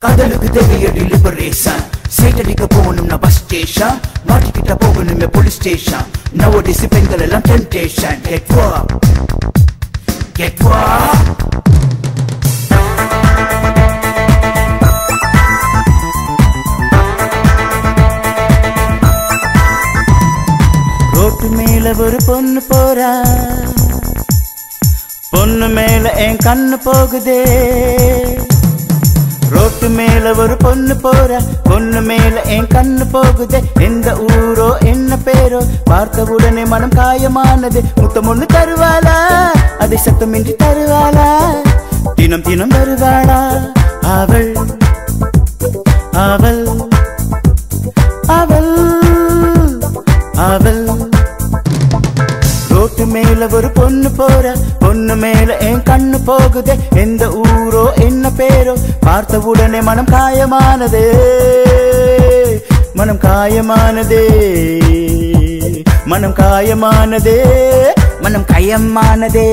காதலுக்கு தேவைய deliberation side அடிக்க போகணும் நான் பஸ் ஸ்டேஷன் மாட்டிக்கிட்ட போகணும் போலீஸ் ஸ்டேஷன் nowadays பெண்கள் எல்லாம் temptation get up get up road மேல ஒரு பொண்ணு போறா பொண்ணு மேல என் கண்ணு போகுதே ரோட்டு மேல ஒரு பொண்ணு போறா பொண்ணு மேல என் கண்ணு போகுதே எந்த ஊரோ என்ன பேரோ பார்த்த உடனே மனம் காயமானது முத்தம் ஒண்ணு தருவாளா அதை சத்தமின்றி தருவாளா தினம் தினம் வருவாளா அவள் அவள் அவள் அவள் ரோட்டு மேல ஒரு பொண்ணு போற பொண்ணு மேல என் கண்ணு போகுதே எந்த ஊரோ என்ன பேரோ பார்த்த உடனே மனம் காயமானதே மனம் காயமானதே மனம் காயமானதே மனம் காயமானதே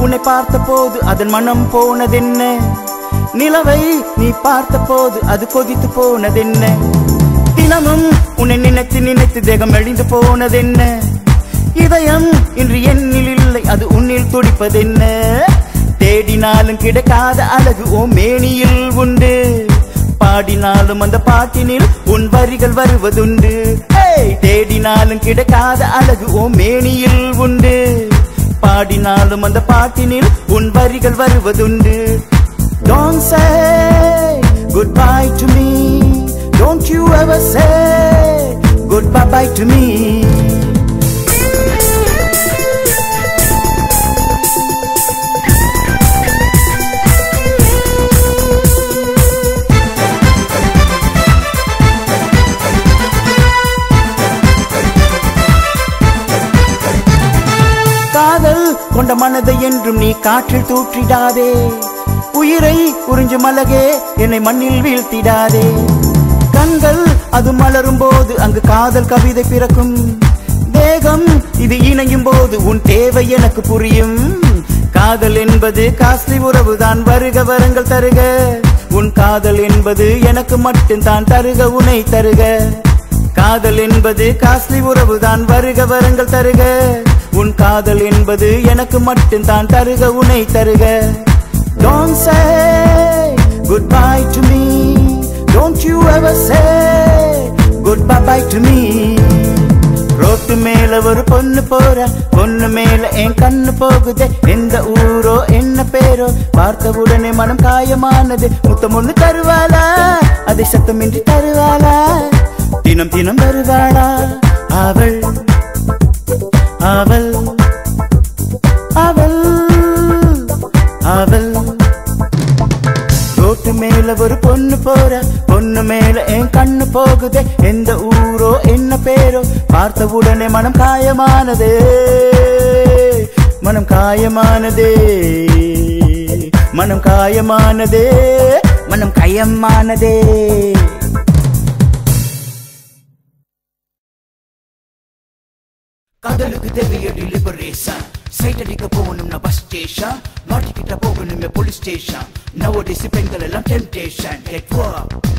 உன்னை பார்த்த போது அதன் மனம் போனதென்ன நிலவை நீ பார்த்த போது அது கொதித்து போனதென்ன தினமும் உன்னை நினைத்து நினைத்து தேகம் அழிந்து போனதென்ன இதயம் இன்று என்னில் இல்லை அது உன்னில் துடிப்பதென்ன தேடினாலும் கிடைக்காத அழகு ஓ மேனியில் உண்டு பாடினாலும் அந்த பாட்டினில் உன் வரிகள் வருவதுண்டு தேடினாலும் கிடைக்காத அழகு ஓ மேனியில் உண்டு பாடினாலும் அந்த பாட்டினில் உன் வரிகள் வருவதுண்டு Don't say goodbye to me Don't you ever say goodbye to me காதல் கொண்ட மனதை என்றும் நீ காற்றில் தூற்றிடாதே உயிரை உறிஞ்சு மலகே என்னை மண்ணில் வீழ்த்திடாதே கண்கள் அது மலரும் போது அங்கு காதல் கவிதை பிறக்கும் தேகம் இது இணையும் போது உன் தேவை எனக்கு புரியும் காதல் என்பது காஸ்ட்லி உறவுதான் வருக வரங்கள் தருக உன் காதல் என்பது எனக்கு மட்டும் தான் தருக உனை தருக காதல் என்பது காஸ்ட்லி உறவுதான் வருக வரங்கள் தருக உன் காதல் என்பது எனக்கு மட்டும் தான் தருக உனை தருக Don't say goodbye to me Don't you ever say goodbye to me road மேல ஒரு பொண்ணு போற பொண்ணு மேல என் கண்ணு போகுதே எந்த ஊரோ என்ன பேரோ பார்த்த உடனே மனம் காயமானது முத்தம் ஒண்ணு தருவாளா அதை சத்தமின்றி தருவாளா தினம் தினம் வருவாளா அவள் அவள் அவள் அவள் ரோட்டு மேல ஒரு பொண்ணு போற பொண்ணு மேல என் கண்ணு போகுதே எந்த ஊரோ என்ன பேரோ பார்த்த உடனே மனம் காயமானதே மனம் காயமானதே மனம் காயமானதே மனம் காயமானதே காதலுக்கு தேவைய டெலிபரேஷன் சைட் அடிக்க போகணும் நான் பஸ் ஸ்டேஷன் மாட்டிக்கிட்ட போகணும் போலீஸ் ஸ்டேஷன் nowadays பெண்கள் எல்லாம் டெம்டேஷன் get up